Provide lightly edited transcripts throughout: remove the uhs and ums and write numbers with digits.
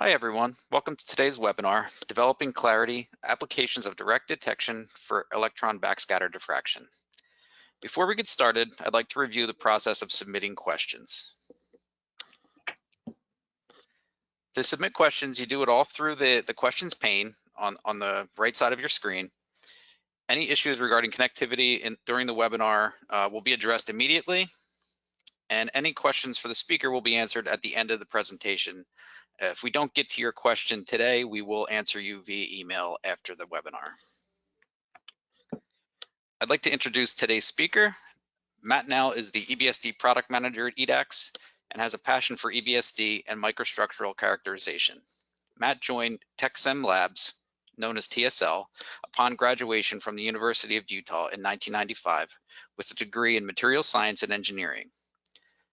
Hi everyone, welcome to today's webinar, Developing Clarity, Applications of Direct Detection for Electron Backscatter Diffraction. Before we get started, I'd like to review the process of submitting questions. To submit questions, you do it all through the questions pane on the right side of your screen. Any issues regarding connectivity during the webinar will be addressed immediately, and any questions for the speaker will be answered at the end of the presentation. If we don't get to your question today, we will answer you via email after the webinar. I'd like to introduce today's speaker. Matt Nell is the EBSD product manager at EDAX and has a passion for EBSD and microstructural characterization. Matt joined TechSem Labs, known as TSL, upon graduation from the University of Utah in 1995 with a degree in material science and engineering.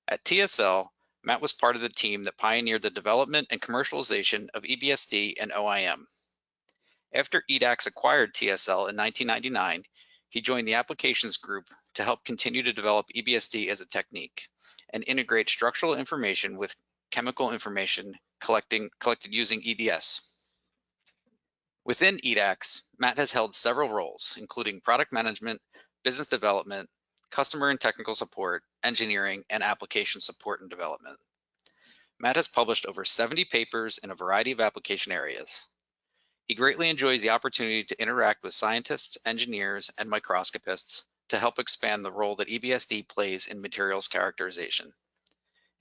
At TSL, Matt was part of the team that pioneered the development and commercialization of EBSD and OIM. After EDAX acquired TSL in 1999, he joined the applications group to help continue to develop EBSD as a technique and integrate structural information with chemical information collected using EDS. Within EDAX, Matt has held several roles, including product management, business development, customer and technical support, engineering, and application support and development. Matt has published over 70 papers in a variety of application areas. He greatly enjoys the opportunity to interact with scientists, engineers, and microscopists to help expand the role that EBSD plays in materials characterization.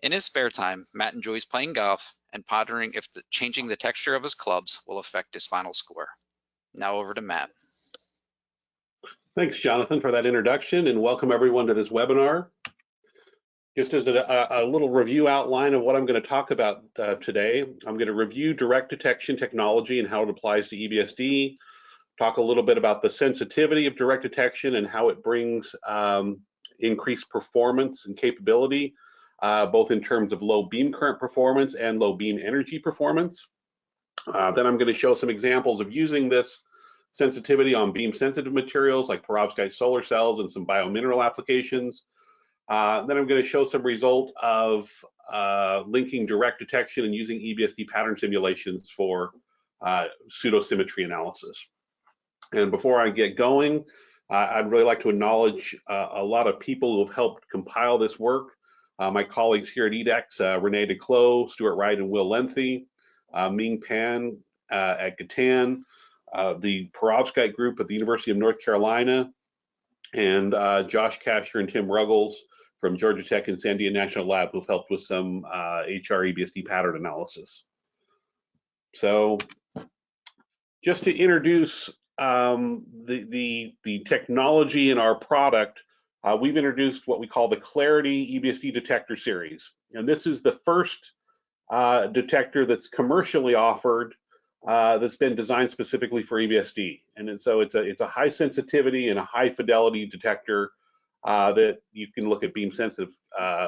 In his spare time, Matt enjoys playing golf and pondering if changing the texture of his clubs will affect his final score. Now over to Matt. Thanks, Jonathan, for that introduction, and welcome everyone to this webinar. Just as a little review outline of what I'm going to talk about today, I'm going to review direct detection technology and how it applies to EBSD, talk a little bit about the sensitivity of direct detection and how it brings increased performance and capability, both in terms of low beam current performance and low beam energy performance. Then I'm going to show some examples of using this sensitivity on beam sensitive materials like perovskite solar cells and some biomineral applications. Then I'm going to show some result of linking direct detection and using EBSD pattern simulations for pseudosymmetry analysis. And before I get going, I'd really like to acknowledge a lot of people who have helped compile this work. My colleagues here at EDAX, Renee Declos, Stuart Wright, and Will Lenthy, Ming Pan at Gatan, the perovskite group at the University of North Carolina, and Josh Kasher and Tim Ruggles from Georgia Tech and Sandia National Lab, who've helped with some HR-EBSD pattern analysis. So just to introduce the technology in our product, we've introduced what we call the Clarity EBSD Detector Series. And this is the first detector that's commercially offered that's been designed specifically for EBSD. And so it's a high sensitivity and a high fidelity detector that you can look at beam sensitive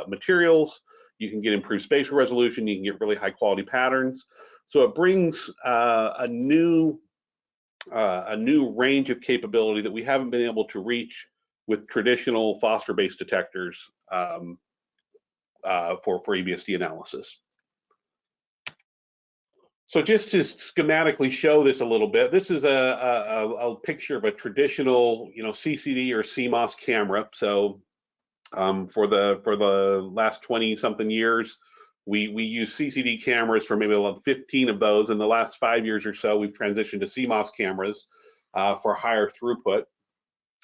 materials, you can get improved spatial resolution, you can get really high quality patterns. So it brings a new range of capability that we haven't been able to reach with traditional phosphor-based detectors for EBSD analysis. So just to schematically show this a little bit, this is a picture of a traditional, CCD or CMOS camera. So for the last 20-something years, we use CCD cameras for maybe about 15 of those. In the last 5 years or so, we've transitioned to CMOS cameras for higher throughput.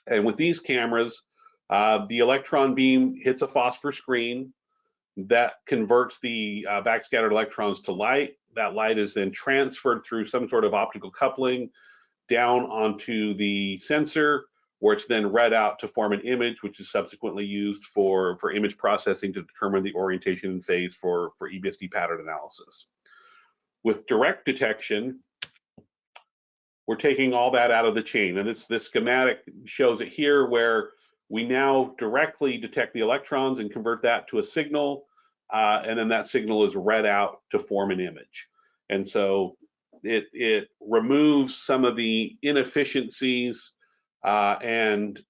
And with these cameras, the electron beam hits a phosphor screen that converts the backscattered electrons to light. That light is then transferred through some sort of optical coupling down onto the sensor, where it's then read out to form an image, which is subsequently used for image processing to determine the orientation and phase for EBSD pattern analysis. With direct detection, we're taking all that out of the chain. And this schematic shows it here, where we now directly detect the electrons and convert that to a signal, and then that signal is read out to form an image. And so it removes some of the inefficiencies that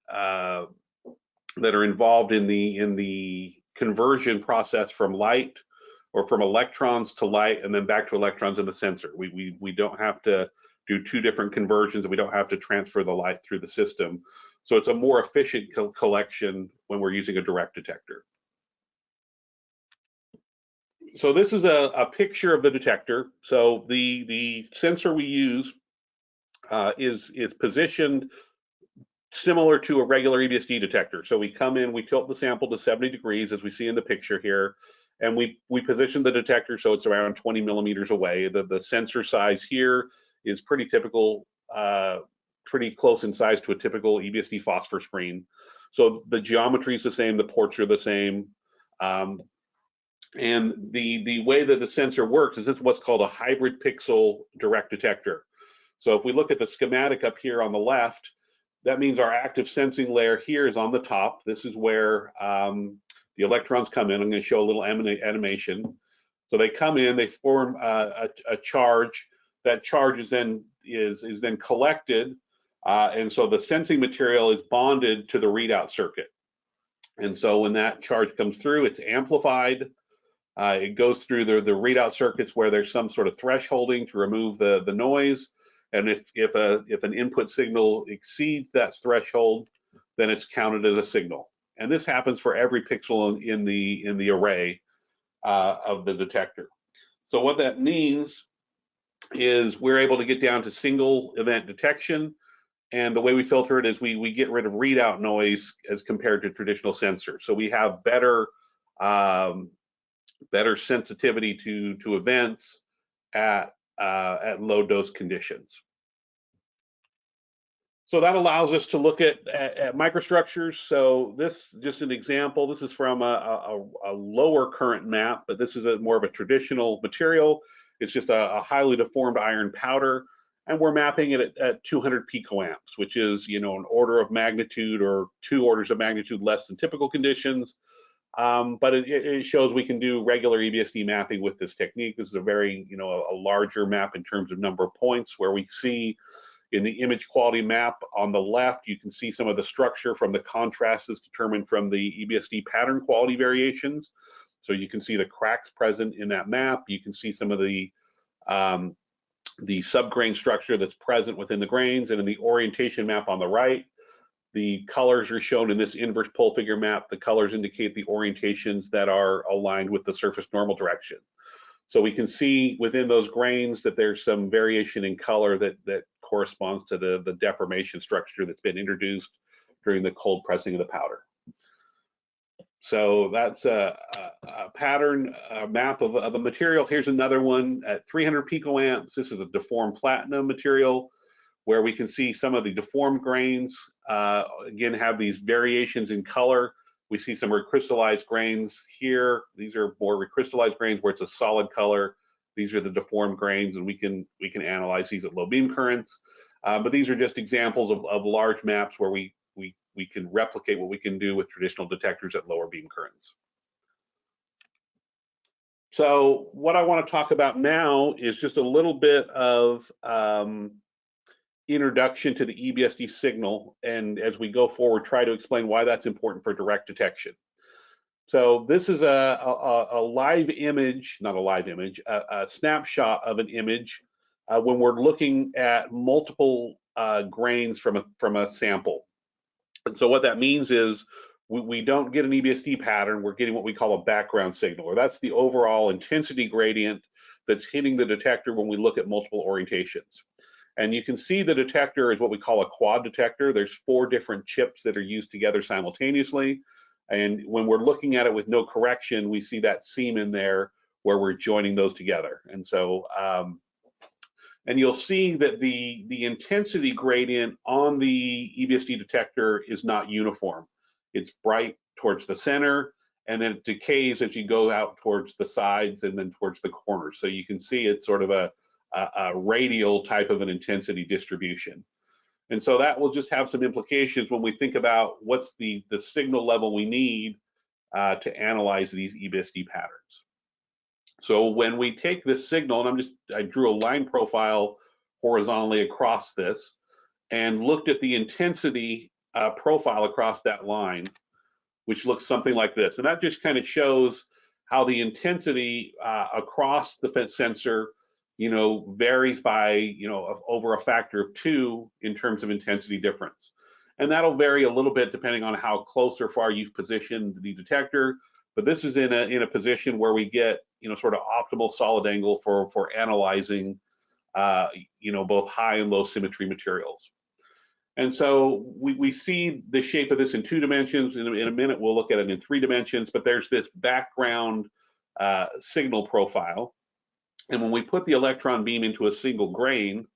are involved in the conversion process from light or from electrons to light and then back to electrons in the sensor. We don't have to do two different conversions, and we don't have to transfer the light through the system. So it's a more efficient collection when we're using a direct detector. So this is a picture of the detector. So the sensor we use is positioned similar to a regular EBSD detector. So we come in, we tilt the sample to 70 degrees, as we see in the picture here, and we position the detector so it's around 20 millimeters away. The sensor size here is pretty typical, pretty close in size to a typical EBSD phosphor screen. So the geometry is the same, the ports are the same. And the way that the sensor works is this is what's called a hybrid pixel direct detector. So if we look at the schematic up here on the left, that means our active sensing layer here is on the top. This is where the electrons come in. I'm going to show a little animation. So they come in, they form a charge. That charge is then collected, and so the sensing material is bonded to the readout circuit. And so when that charge comes through, it's amplified. It goes through the readout circuits where there's some sort of thresholding to remove the noise. And if an input signal exceeds that threshold, then it's counted as a signal. And this happens for every pixel in the array of the detector. So what that means is we're able to get down to single event detection. And the way we filter it is we get rid of readout noise as compared to traditional sensors. So we have better sensitivity to events at low dose conditions. So that allows us to look at microstructures. So this, just an example, this is from a lower current map, but this is more of a traditional material. It's just a highly deformed iron powder, and we're mapping it at 200 picoamps, which is, an order of magnitude or 2 orders of magnitude less than typical conditions. But it shows we can do regular EBSD mapping with this technique. This is a very, a larger map in terms of number of points, where we see in the image quality map on the left, you can see some of the structure from the contrast is determined from the EBSD pattern quality variations. So you can see the cracks present in that map. You can see some of the subgrain structure that's present within the grains, and in the orientation map on the right, the colors are shown in this inverse pole figure map. The colors indicate the orientations that are aligned with the surface normal direction. So we can see within those grains that there's some variation in color that corresponds to the deformation structure that's been introduced during the cold pressing of the powder. So that's a pattern map of a material. Here's another one at 300 picoamps. This is a deformed platinum material, where we can see some of the deformed grains, again, have these variations in color. We see some recrystallized grains here. These are more recrystallized grains where it's a solid color. These are the deformed grains, and we can analyze these at low beam currents. But these are just examples of large maps where we can replicate what we can do with traditional detectors at lower beam currents. So what I want to talk about now is just a little bit of introduction to the EBSD signal, and as we go forward, try to explain why that's important for direct detection. So this is a live image, not a live image, a snapshot of an image when we're looking at multiple grains from a sample. And so what that means is we don't get an EBSD pattern, we're getting what we call a background signal, or that's the overall intensity gradient that's hitting the detector when we look at multiple orientations. And you can see the detector is what we call a quad detector. There's 4 different chips that are used together simultaneously. And when we're looking at it with no correction, we see that seam in there where we're joining those together. And so, and you'll see that the intensity gradient on the EBSD detector is not uniform. It's bright towards the center, and then it decays as you go out towards the sides and then towards the corners. So you can see it's sort of a radial type of an intensity distribution. And so that will just have some implications when we think about what's the signal level we need to analyze these EBSD patterns. So when we take this signal, and I drew a line profile horizontally across this and looked at the intensity profile across that line, which looks something like this. And that just kind of shows how the intensity across the sensor, varies by, over a factor of 2 in terms of intensity difference. And that'll vary a little bit depending on how close or far you've positioned the detector. But this is in a position where we get, sort of optimal solid angle for analyzing, both high and low symmetry materials. And so we see the shape of this in 2 dimensions. In a minute, we'll look at it in 3 dimensions, but there's this background signal profile. And when we put the electron beam into a single grain,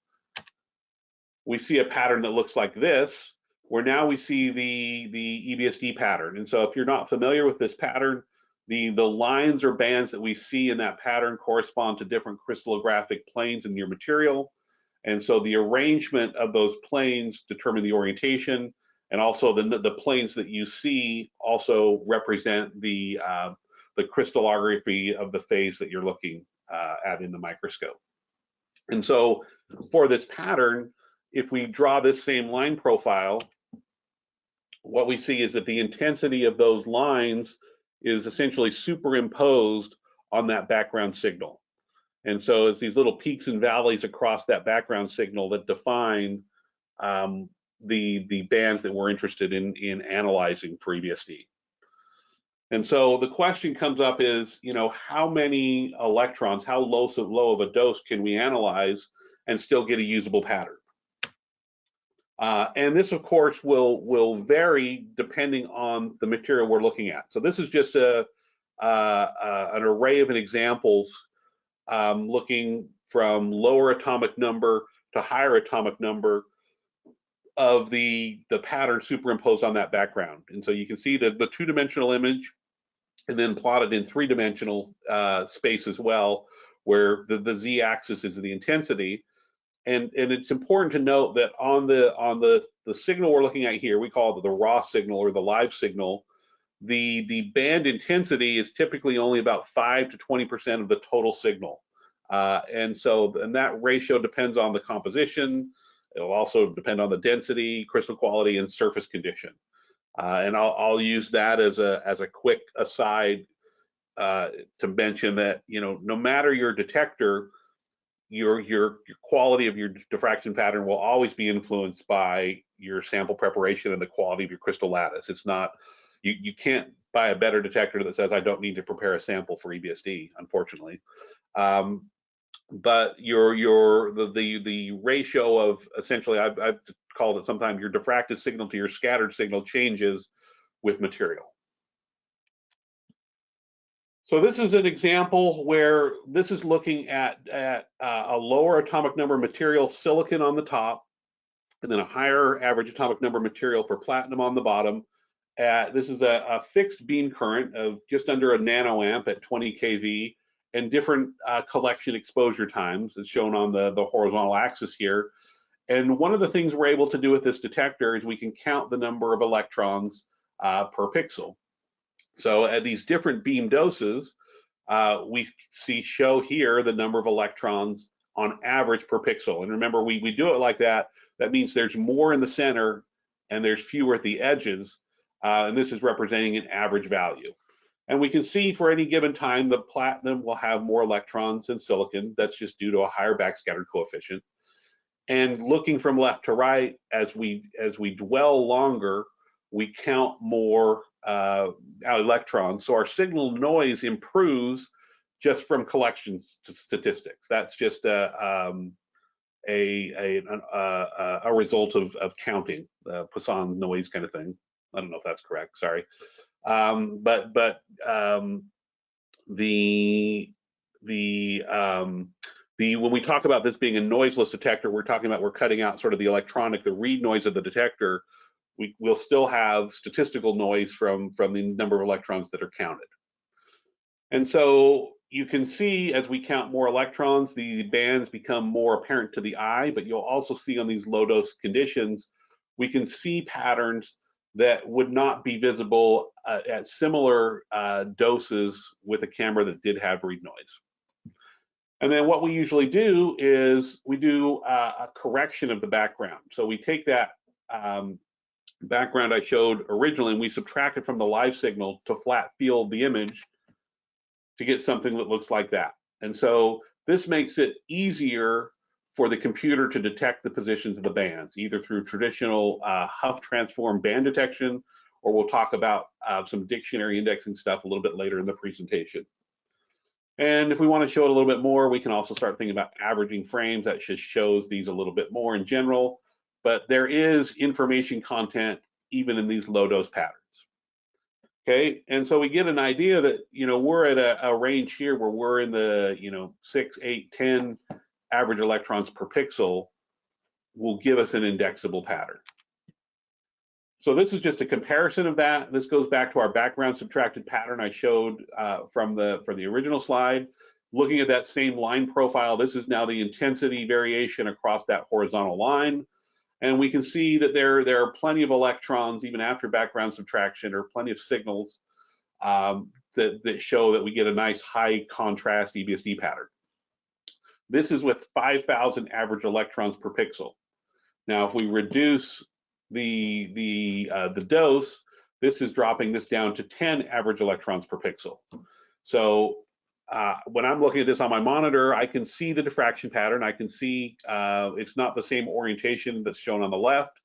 we see a pattern that looks like this, where now we see the EBSD pattern. And so if you're not familiar with this pattern, the lines or bands that we see in that pattern correspond to different crystallographic planes in your material. And so the arrangement of those planes determine the orientation, and also the planes that you see also represent the crystallography of the phase that you're looking at in the microscope. And so for this pattern, if we draw this same line profile, what we see is that the intensity of those lines is essentially superimposed on that background signal. And so it's these little peaks and valleys across that background signal that define the bands that we're interested in analyzing for EBSD. And so the question comes up is, how many electrons, how low of a dose can we analyze and still get a usable pattern? And this, of course, will vary depending on the material we're looking at. So this is just an array of examples looking from lower atomic number to higher atomic number of the pattern superimposed on that background. And so you can see the 2-dimensional image, and then plotted in 3-dimensional space as well, where the z-axis is the intensity. And it's important to note that on the signal we're looking at here, we call it the raw signal or the live signal, the band intensity is typically only about 5 to 20% of the total signal. And that ratio depends on the composition. It'll also depend on the density, crystal quality, and surface condition. And I'll use that as a quick aside to mention that, no matter your detector, your quality of your diffraction pattern will always be influenced by your sample preparation and the quality of your crystal lattice. It's not, you can't buy a better detector that says I don't need to prepare a sample for EBSD, unfortunately. But the ratio of, essentially, I've called it sometimes, your diffracted signal to your scattered signal changes with material. So this is an example where this is looking at a lower atomic number material, silicon on the top, and then a higher average atomic number material for platinum on the bottom. This is a fixed beam current of just under a nanoamp at 20 kV, and different collection exposure times, as shown on the horizontal axis here. And one of the things we're able to do with this detector is we can count the number of electrons per pixel. So at these different beam doses, we show here the number of electrons on average per pixel. And remember, we do it like that. That means there's more in the center and there's fewer at the edges. And this is representing an average value. And we can see for any given time, the platinum will have more electrons than silicon. That's just due to a higher backscatter coefficient. And looking from left to right, as we dwell longer, we count more electrons. So our signal noise improves just from collection statistics. That's just a result of counting, Poisson noise kind of thing. I don't know if that's correct. Sorry. When we talk about this being a noiseless detector, we're cutting out sort of the read noise of the detector. We'll still have statistical noise from the number of electrons that are counted. And so you can see as we count more electrons, the bands become more apparent to the eye, but you'll also see on these low dose conditions, we can see patterns that would not be visible at similar doses with a camera that did have read noise. And then what we usually do is we do a correction of the background. So we take that background I showed originally and we subtract it from the live signal to flat field the image. to get something that looks like that. And so this makes it easier for the computer to detect the positions of the bands, either through traditional Huff transform band detection, or we'll talk about some dictionary indexing stuff a little bit later in the presentation. And if we want to show it a little bit more, we can also start thinking about averaging frames. That just shows these a little bit more in general, but there is information content even in these low dose patterns. Okay, and so we get an idea that, we're at a range here where we're in the, 6, 8, 10 average electrons per pixel will give us an indexable pattern. So this is just a comparison of that. This goes back to our background subtracted pattern I showed for the original slide. Looking at that same line profile, this is now the intensity variation across that horizontal line. And we can see that there are plenty of electrons, even after background subtraction, or plenty of signals that show that we get a nice high contrast EBSD pattern. This is with 5,000 average electrons per pixel. Now, if we reduce the dose, this is dropping this down to 10 average electrons per pixel. So when I'm looking at this on my monitor, I can see the diffraction pattern. I can see it's not the same orientation that's shown on the left,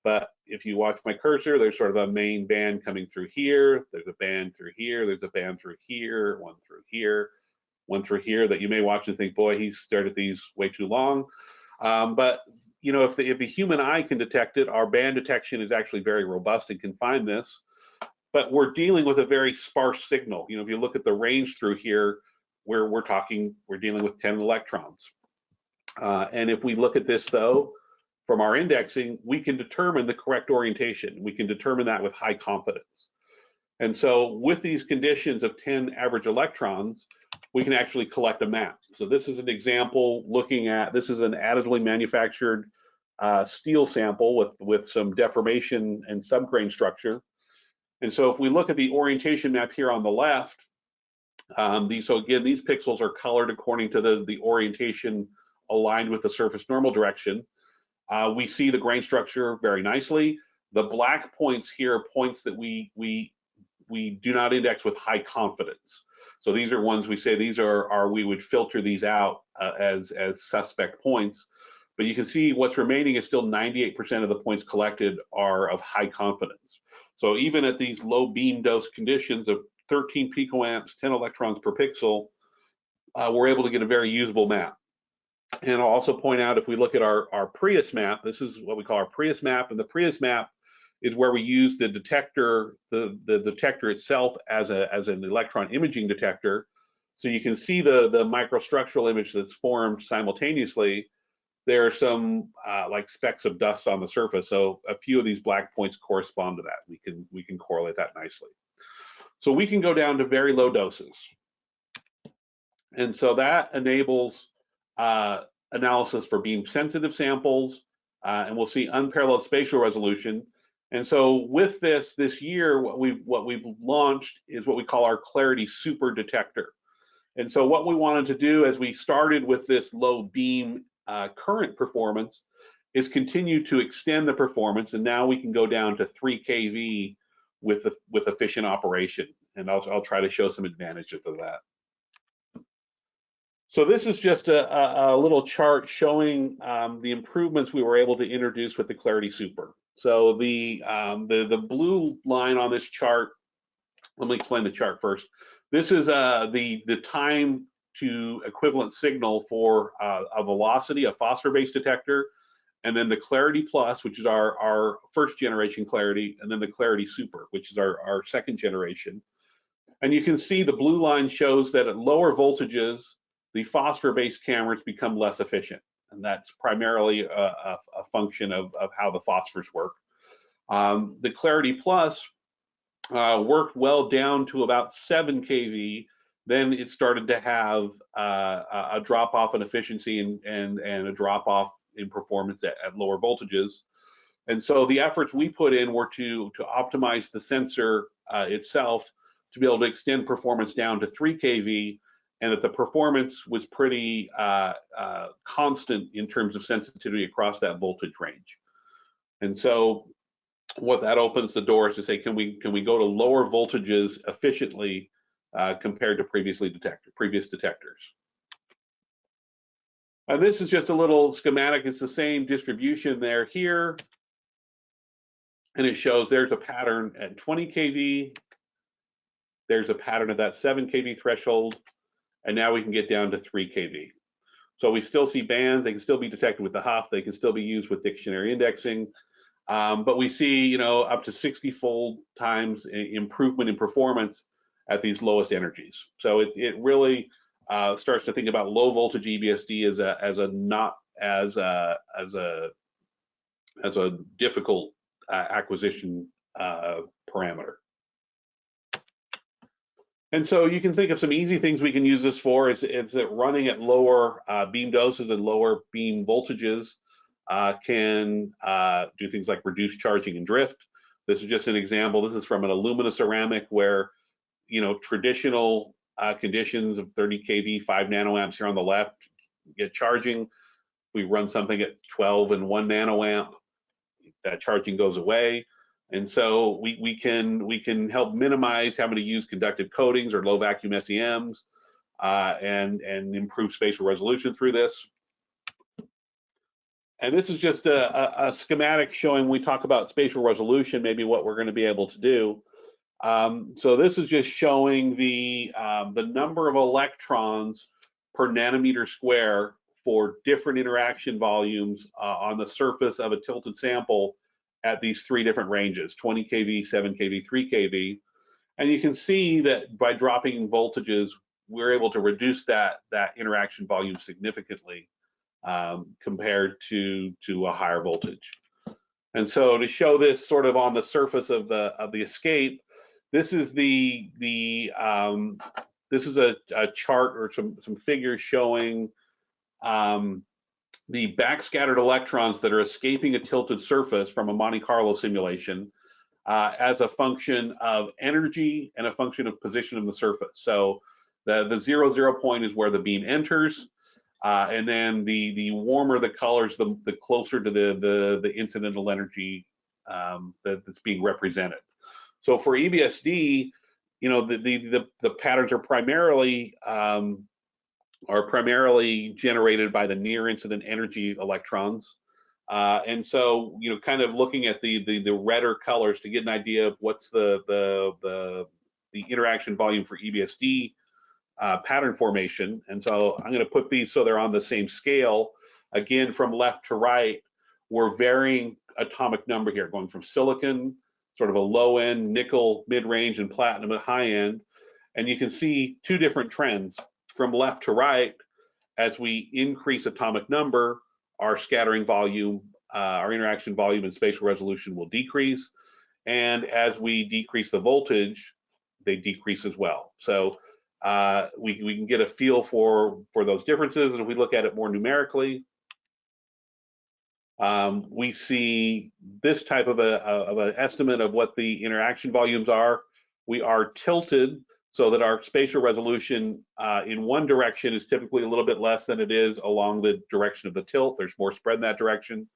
but if you watch my cursor, there's sort of a main band coming through here. There's a band through here. There's a band through here, one through here, one through here that you may watch and think, boy, he's stared at these way too long. But if the human eye can detect it, our band detection is actually very robust and can find this. But we're dealing with a very sparse signal. If you look at the range through here, we're dealing with 10 electrons. And if we look at this though, from our indexing, we can determine the correct orientation. We can determine that with high confidence. And so with these conditions of 10 average electrons, we can actually collect a map. So this is an example looking at, this is an additively manufactured steel sample with some deformation and subgrain structure. And so if we look at the orientation map here on the left, so again, these pixels are colored according to the orientation aligned with the surface normal direction. We see the grain structure very nicely. The black points here are points that we do not index with high confidence. So these are ones we say we would filter these out as suspect points. But you can see what's remaining is still 98% of the points collected are of high confidence. So even at these low beam dose conditions of 13 picoamps, 10 electrons per pixel, we're able to get a very usable map. And I'll also point out, if we look at our Prius map, this is what we call our Prius map, and the Prius map is where we use the detector, the detector itself as an electron imaging detector. So you can see the microstructural image that's formed simultaneously. There are some like specks of dust on the surface. So a few of these black points correspond to that. We can correlate that nicely. So we can go down to very low doses. And so that enables analysis for beam sensitive samples, and we'll see unparalleled spatial resolution. And so with this year, what we've launched is what we call our Clarity Super Detector. And so what we wanted to do, as we started with this low beam current performance, is continue to extend the performance, and now we can go down to 3 kV with efficient operation. And I'll try to show some advantages of that. So this is just a little chart showing the improvements we were able to introduce with the Clarity Super. So the blue line on this chart, let me explain the chart first. This is the time to equivalent signal for a velocity, a phosphor-based detector, and then the Clarity Plus, which is our first generation Clarity, and then the Clarity Super, which is our second generation. And you can see the blue line shows that at lower voltages, the phosphor-based cameras become less efficient. And that's primarily a function of how the phosphors work. The Clarity Plus worked well down to about 7 kV. Then it started to have a drop-off in efficiency and a drop-off in performance at lower voltages. And so the efforts we put in were to optimize the sensor itself to be able to extend performance down to 3 kV, and that the performance was pretty constant in terms of sensitivity across that voltage range. And so what that opens the door is to say, can we go to lower voltages efficiently compared to previous detectors. And this is just a little schematic. It's the same distribution there here. And it shows there's a pattern at 20 kV. There's a pattern at that 7 kV threshold. And now we can get down to 3 kV. So we still see bands. They can still be detected with the Huff. They can still be used with dictionary indexing. But we see, up to 60-fold times improvement in performance at these lowest energies. So it really starts to think about low voltage EBSD as a difficult acquisition parameter. And so you can think of some easy things we can use this for. Is that running at lower beam doses and lower beam voltages can do things like reduce charging and drift. This is just an example. This is from an alumina ceramic where, traditional conditions of 30 kV, 5 nanoamps here on the left, get charging. We run something at 12 and 1 nanoamp, that charging goes away. And so we can help minimize having to use conductive coatings or low vacuum SEMs and improve spatial resolution through this. And this is just a schematic showing, when we talk about spatial resolution, maybe what we're going to be able to do. So this is just showing the number of electrons per nanometer square for different interaction volumes on the surface of a tilted sample at these 3 different ranges, 20 kV, 7 kV, 3 kV. And you can see that by dropping voltages, we're able to reduce that interaction volume significantly compared to a higher voltage. And so to show this sort of on the surface of the escape, this is this is a chart or some figures showing the backscattered electrons that are escaping a tilted surface from a Monte Carlo simulation as a function of energy and a function of position of the surface. So the 0,0 point is where the beam enters, and then the warmer the colors, the closer to the incidental energy that's being represented. So for EBSD, the patterns are primarily generated by the near incident energy electrons. And so, kind of looking at the redder colors to get an idea of what's the interaction volume for EBSD pattern formation. And so I'm going to put these so they're on the same scale. Again, from left to right, we're varying atomic number here, going from silicon, sort of a low end, nickel mid-range, and platinum at high end. And you can see 2 different trends from left to right. As we increase atomic number, our scattering volume, our interaction volume and spatial resolution will decrease. And as we decrease the voltage, they decrease as well. So we can get a feel for those differences. And if we look at it more numerically, we see this type of an estimate of what the interaction volumes are. We are tilted so that our spatial resolution in one direction is typically a little bit less than it is along the direction of the tilt. There's more spread in that direction.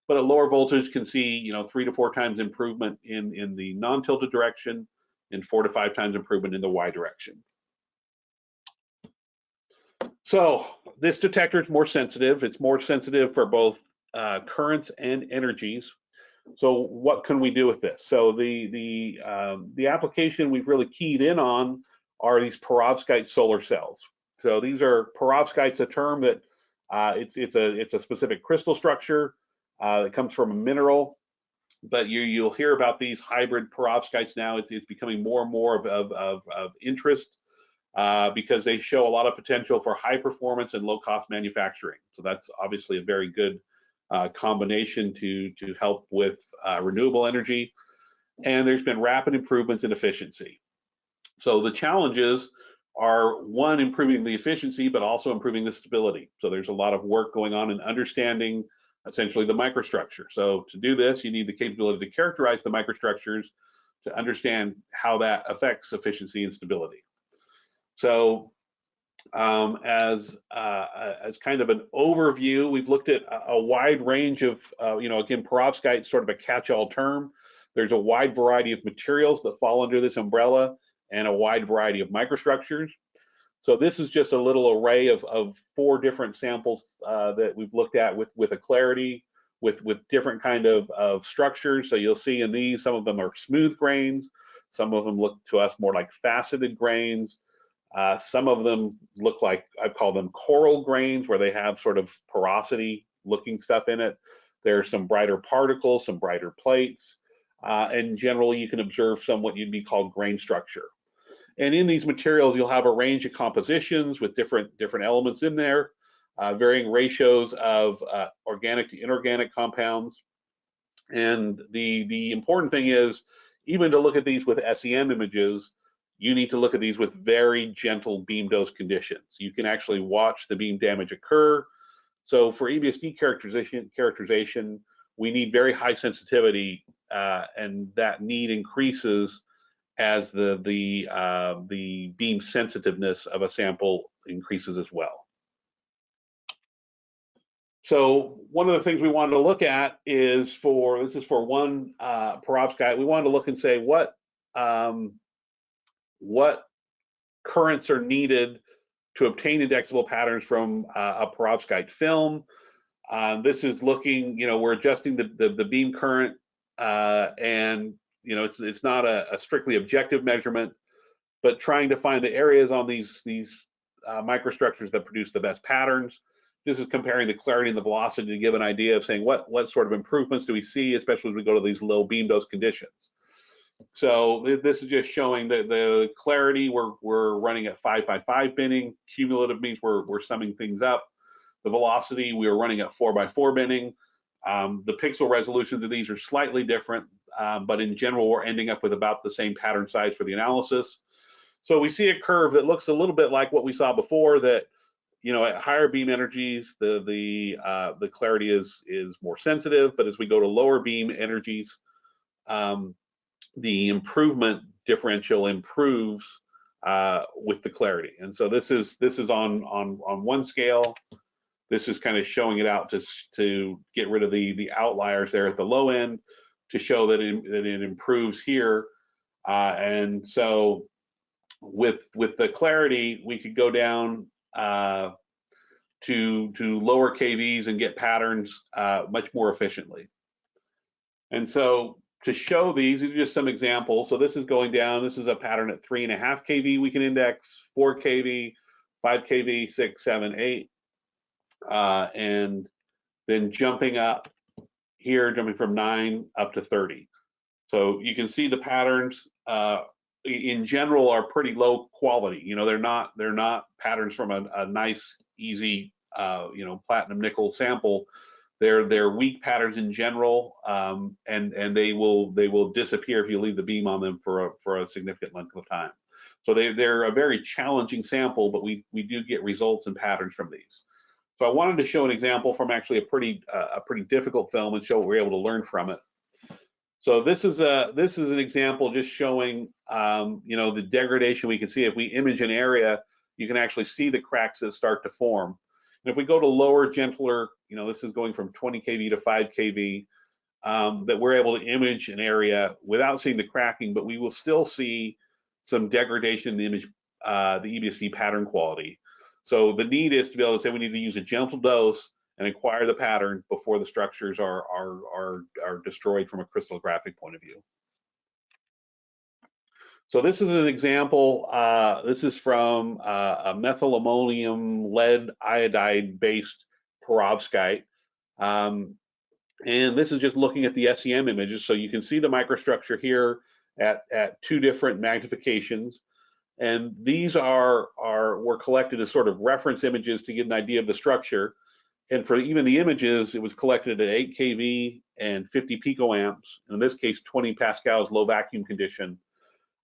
But at lower voltage can see 3 to 4 times improvement in the non-tilted direction and 4 to 5 times improvement in the Y direction. So this detector is more sensitive. It's more sensitive for both currents and energies. So what can we do with this? So the application we've really keyed in on are these perovskite solar cells. So these are perovskite's a term that it's a specific crystal structure that comes from a mineral, but you'll hear about these hybrid perovskites now. It's becoming more and more of interest because they show a lot of potential for high performance and low cost manufacturing. So that's obviously a very good combination to help with renewable energy. And there's been rapid improvements in efficiency. So the challenges are, one, improving the efficiency, but also improving the stability. So there's a lot of work going on in understanding essentially the microstructure. So to do this, you need the capability to characterize the microstructures to understand how that affects efficiency and stability. So as kind of an overview, we've looked at a wide range of, again, perovskite is sort of a catch-all term. There's a wide variety of materials that fall under this umbrella. and a wide variety of microstructures. So this is just a little array of 4 different samples that we've looked at with a Clarity, with different kind of structures. So you'll see in these, some of them are smooth grains, some of them look to us more like faceted grains. Some of them look like, I call them coral grains, where they have sort of porosity looking stuff in it. There's some brighter particles, some brighter plates, and generally you can observe some what you'd be called grain structure. And in these materials, you'll have a range of compositions with different elements in there, varying ratios of organic to inorganic compounds. And the important thing is, even to look at these with SEM images, you need to look at these with very gentle beam dose conditions. You can actually watch the beam damage occur. So for EBSD characterization, we need very high sensitivity, and that need increases as the beam sensitiveness of a sample increases as well. So one of the things we wanted to look at is this is for one perovskite. We wanted to look and say what currents are needed to obtain indexable patterns from a perovskite film. This is looking, we're adjusting the beam current, and it's not a strictly objective measurement, but trying to find the areas on these microstructures that produce the best patterns. This is comparing the clarity and the velocity to give an idea of saying what sort of improvements do we see, especially as we go to these low beam dose conditions. So this is just showing that the clarity we're running at 5x5 binning. Cumulative means we're summing things up. The velocity we are running at 4x4 binning. The pixel resolutions of these are slightly different, but in general we're ending up with about the same pattern size for the analysis. So we see a curve that looks a little bit like what we saw before, that at higher beam energies the clarity is more sensitive, but as we go to lower beam energies, the improvement differential improves with the clarity. And so this is on one scale. This is kind of showing it out to get rid of the outliers there at the low end, to show that it improves here. And so with the clarity, we could go down to lower KVs and get patterns much more efficiently. And so to show these are just some examples. So this is going down. This is a pattern at 3.5 kV we can index, 4 kV, 5 kV, 6, 7, 8, and then jumping up here, jumping from 9 up to 30. So you can see the patterns in general are pretty low quality. They're not patterns from a nice, easy, platinum nickel sample. They're weak patterns in general, and they will disappear if you leave the beam on them for a significant length of time. So they're a very challenging sample, but we do get results and patterns from these. So I wanted to show an example from actually a pretty difficult film and show what we're able to learn from it. So this is an example just showing the degradation we can see. If we image an area, you can actually see the cracks that start to form. And if we go to lower, gentler, this is going from 20 kV to 5 kV, that we're able to image an area without seeing the cracking, but we will still see some degradation in the image, the EBSD pattern quality. So the need is to be able to say we need to use a gentle dose and acquire the pattern before the structures are destroyed from a crystallographic point of view. So this is an example. This is from a methylammonium lead iodide based perovskite. And this is just looking at the SEM images. So you can see the microstructure here at 2 different magnifications. And these were collected as sort of reference images to get an idea of the structure. And for even the images, it was collected at 8 kV and 50 picoamps. In this case, 20 pascals low vacuum condition.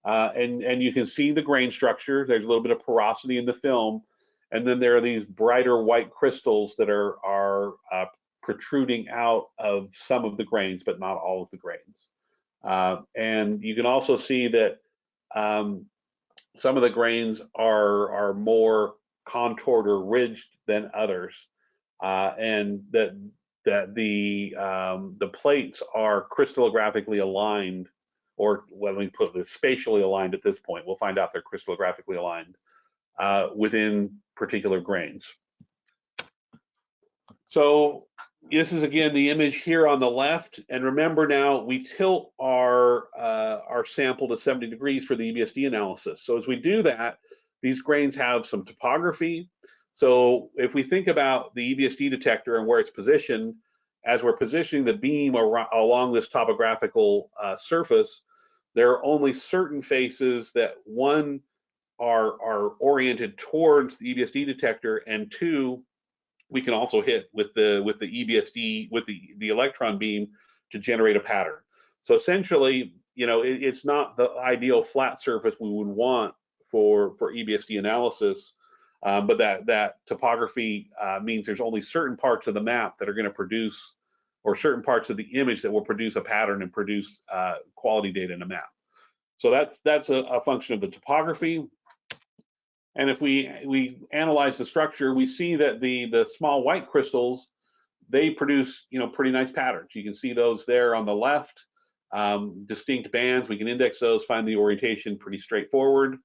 And you can see the grain structure. There's a little bit of porosity in the film. And then there are these brighter white crystals that are protruding out of some of the grains, but not all of the grains. And you can also see that some of the grains are more contoured or ridged than others, and that the plates are crystallographically aligned or when we put this spatially aligned at this point, we'll find out they're crystallographically aligned within particular grains. So this is again the image here on the left, and remember now we tilt our sample to 70 degrees for the EBSD analysis. So as we do that, these grains have some topography. So if we think about the EBSD detector and where it's positioned, as we're positioning the beam along this topographical surface, there are only certain faces that, one, are oriented towards the EBSD detector, and two, we can also hit with the EBSD, with the electron beam to generate a pattern. So essentially, you know, it's not the ideal flat surface we would want for EBSD analysis, but that topography means there's only certain parts of the map that are going to produce, or certain parts of the image that will produce a pattern and produce quality data in a map. So that's a function of the topography. And if we analyze the structure, we see that the small white crystals, they produce, you know, pretty nice patterns. You can see those there on the left, distinct bands. We can index those, find the orientation, pretty straightforward.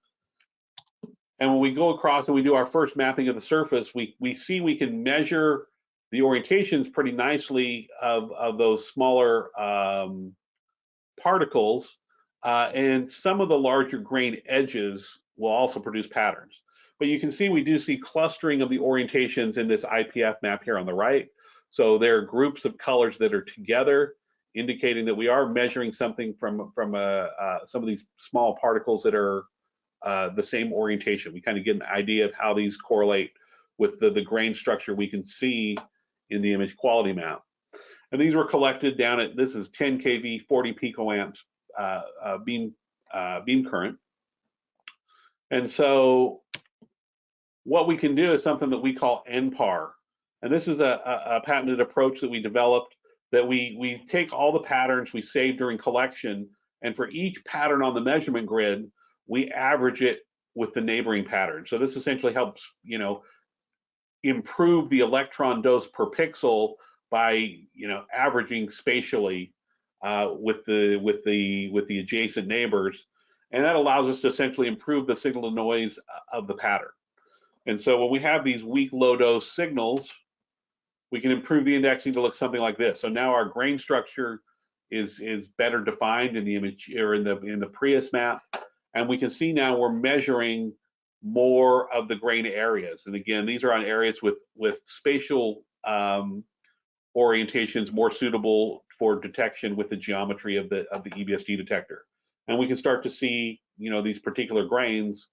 And when we go across and we do our first mapping of the surface, we see we can measure the orientations pretty nicely of those smaller particles, and some of the larger grain edges will also produce patterns. But you can see we do see clustering of the orientations in this IPF map here on the right. So there are groups of colors that are together, indicating that we are measuring something from some of these small particles that are the same orientation. We kind of get an idea of how these correlate with the grain structure we can see in the image quality map. And these were collected down at, this is 10 kV, 40 picoamps beam current. And so what we can do is something that we call NPAR. And this is a patented approach that we developed, that we take all the patterns we saved during collection, and for each pattern on the measurement grid, we average it with the neighboring pattern. So this essentially helps, you know, improve the electron dose per pixel by, you know, averaging spatially with the adjacent neighbors, and that allows us to essentially improve the signal to noise of the pattern. And so when we have these weak low dose signals, we can improve the indexing to look something like this. So now our grain structure is better defined in the image, or in the Prius map, and we can see now we're measuring more of the grain areas. And again, these are on areas with spatial orientations more suitable for detection with the geometry of the EBSD detector. And we can start to see, you know, these particular grains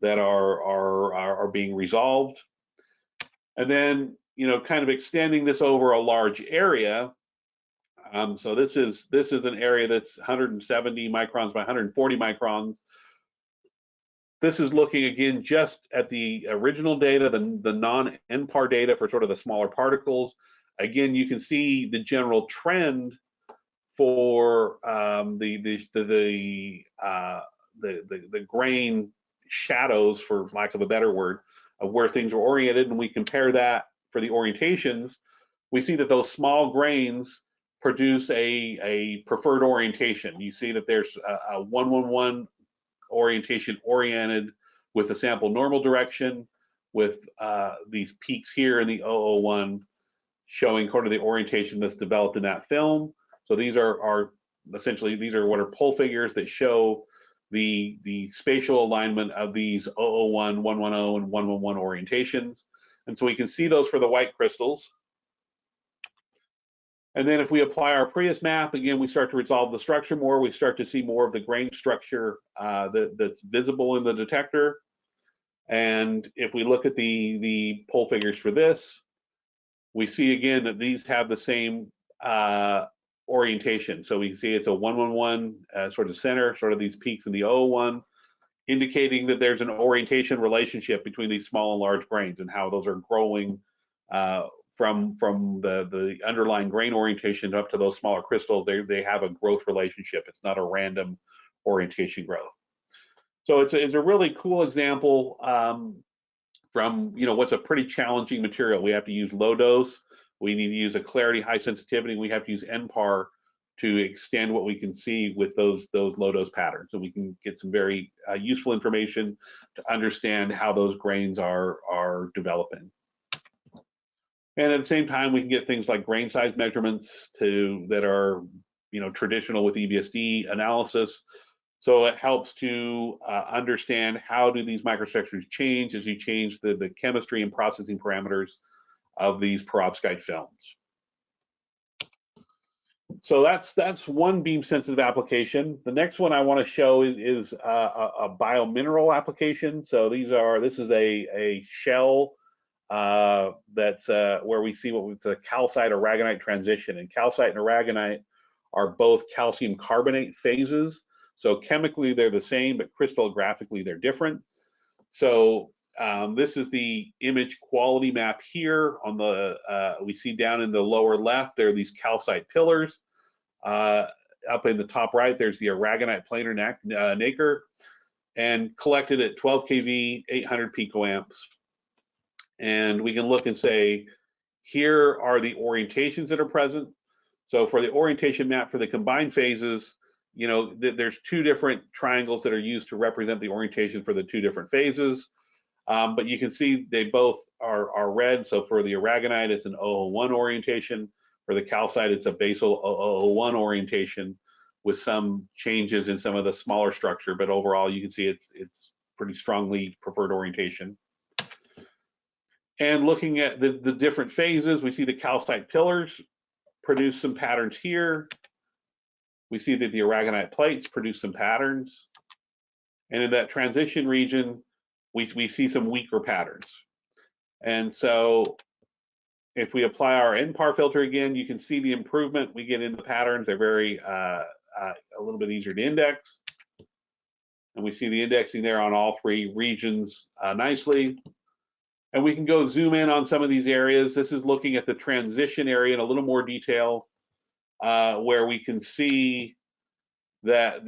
that are being resolved. And then, you know, kind of extending this over a large area. So this is an area that's 170 microns by 140 microns. This is looking again just at the original data, the non-NPAR data for sort of the smaller particles. Again, you can see the general trend for the grain shadows, for lack of a better word, of where things are oriented, and we compare that for the orientations. We see that those small grains produce a preferred orientation. You see that there's a 111 orientation oriented with the sample normal direction, with these peaks here in the 001 showing kind of the orientation that's developed in that film. So these are essentially, these are what are pole figures that show the spatial alignment of these 001, 110, and 111 orientations. And so we can see those for the white crystals. And then if we apply our Prius map, again, we start to resolve the structure more. We start to see more of the grain structure that's visible in the detector. And if we look at the pole figures for this, we see again that these have the same orientation. So we see it's a 111 sort of center, sort of these peaks in the 001, indicating that there's an orientation relationship between these small and large grains and how those are growing from the underlying grain orientation up to those smaller crystals. They have a growth relationship. It's not a random orientation growth. So it's a really cool example from, you know, what's a pretty challenging material. We have to use low dose. We need to use a clarity high sensitivity. We have to use NPAR to extend what we can see with those low dose patterns. So we can get some very useful information to understand how those grains are developing. And at the same time, we can get things like grain size measurements that are traditional with EBSD analysis. So it helps to understand how do these microstructures change as you change the chemistry and processing parameters of these perovskite films. So that's one beam sensitive application. The next one I want to show is a biomineral application. So this is a shell that's where we see it's a calcite aragonite transition, and calcite and aragonite are both calcium carbonate phases. So chemically they're the same, but crystallographically they're different. So this is the image quality map here. On the we see down in the lower left there are these calcite pillars. Up in the top right there's the aragonite planar nacre, and collected at 12 kV, 800 picoamps. And we can look and say, here are the orientations that are present. So for the orientation map for the combined phases, there's two different triangles that are used to represent the orientation for the two different phases. But you can see they both are red. So for the aragonite, it's an 001 orientation. For the calcite, it's a basal 001 orientation with some changes in some of the smaller structure. But overall, you can see it's pretty strongly preferred orientation. And looking at the different phases, we see the calcite pillars produce some patterns here. We see that the aragonite plates produce some patterns. And in that transition region, we see some weaker patterns. And so if we apply our NPAR filter again, you can see the improvement we get in the patterns. They're very a little bit easier to index. And we see the indexing there on all three regions nicely. And we can go zoom in on some of these areas. This is looking at the transition area in a little more detail, where we can see that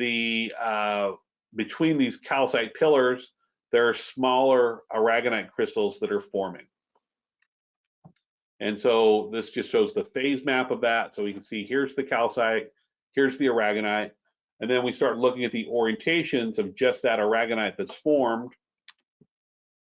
between these calcite pillars, there are smaller aragonite crystals that are forming. And so this just shows the phase map of that. So we can see here's the calcite, here's the aragonite, and then we start looking at the orientations of just that aragonite that's formed.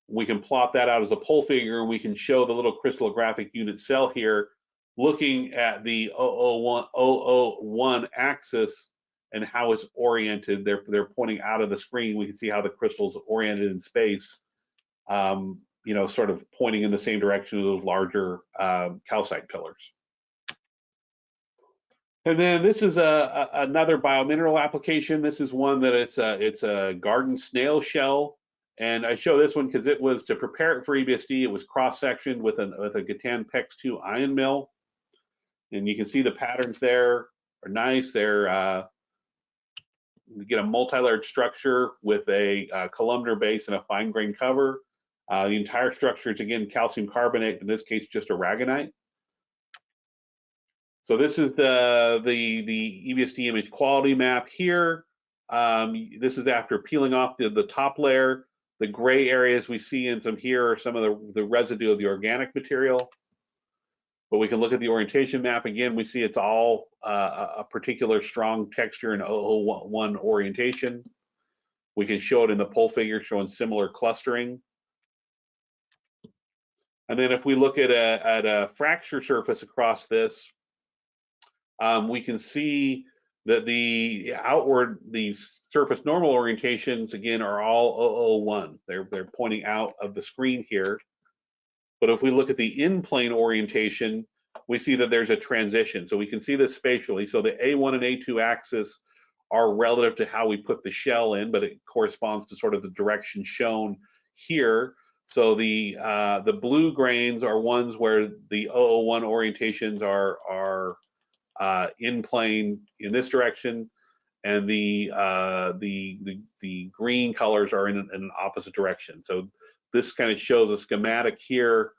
We can plot that out as a pole figure, and we can show the little crystallographic unit cell here, looking at the 001 axis and how it's oriented. They're pointing out of the screen. We can see how the crystal's oriented in space, sort of pointing in the same direction of those larger calcite pillars. And then this is another biomineral application. This is one that it's a garden snail shell. And I show this one because it was to prepare it for EBSD. It was cross-sectioned with a Gatan PEX2 ion mill. And you can see the patterns there are nice. You get a multi-layered structure with a columnar base and a fine-grained cover. The entire structure is, again, calcium carbonate, in this case, just aragonite. So this is the EBSD image quality map here. This is after peeling off the top layer. The gray areas we see in some here are some of the residue of the organic material. But we can look at the orientation map. Again, we see it's all a particular strong texture and 001 orientation. We can show it in the pole figure showing similar clustering. And then if we look at a fracture surface across this, we can see that the surface normal orientations, again, are all 001. They're pointing out of the screen here. But if we look at the in-plane orientation, we see that there's a transition. So we can see this spatially. So the A1 and A2 axis are relative to how we put the shell in, but it corresponds to sort of the direction shown here. So the blue grains are ones where the 001 orientations are in plane in this direction, and the green colors are in an opposite direction. So this kind of shows a schematic here